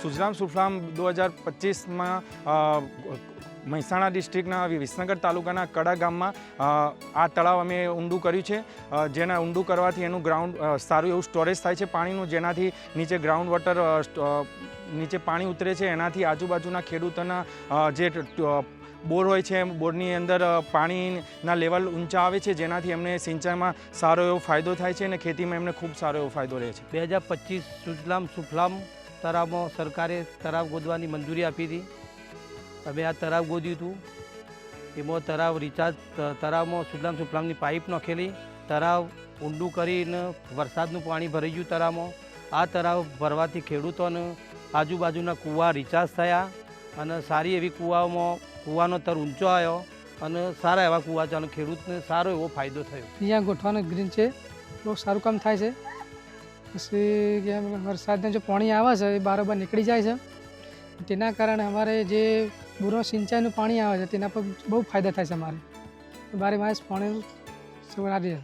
સુજલામ સુફલામ 2025 में મહેસાણા ડિસ્ટ્રિક્ટના વિસનગર તાલુકાના કડા ગામમાં આ તળાવ અમે ઊંડું કર્યું છે, જેના ઊંડું કરવાથી એનું ગ્રાઉન્ડ સારું એવું સ્ટોરેજ થાય છે પાણીનું, જેનાથી નીચે ગ્રાઉન્ડ વોટર નીચે પાણી ઉતરે છે, એનાથી આજુબાજુના ખેડૂતોના જે બોર હોય છે બોરની અંદર પાણીના લેવલ ઊંચા આવે છે, જેનાથી એમને સિંચાઈમાં સારો એવો ફાયદો થાય છે અને ખેતીમાં એમને ખૂબ સારો એવો ફાયદો રહે છે। 2025 સુજલામ સુફલામ તળાવમાં સરકારે તળાવ ગોદવાની મંજૂરી આપી હતી। અમે આ તળાવ ગોદ્યું હતું, એમાં તળાવ રિચાર્જ તળાવમાં સુજલામ સુફલામની પાઇપ નાખેલી, તળાવ ઊંડું કરીને વરસાદનું પાણી ભરાઈ ગયું તળાવમાં। આ તળાવ ભરવાથી ખેડૂતોને આજુબાજુના કૂવા રિચાર્જ થયા અને સારી એવી કૂવાનો તર ઊંચો આવ્યો અને સારા એવા કૂવા ચાલુ ખેડૂતને સારો એવો ફાયદો થયો। અહીંયા ગોઠવાનું ગ્રીન છે, બહુ સારું કામ થાય છે। પછી વરસાદનું જે પાણી આવે છે એ બરાબર નીકળી જાય છે, તેના કારણે અમારે જે બોરમાં સિંચાઈનું પાણી આવે છે તેના પર બહુ ફાયદા થાય છે। અમારે બારે માસ પાણી સવારી છે।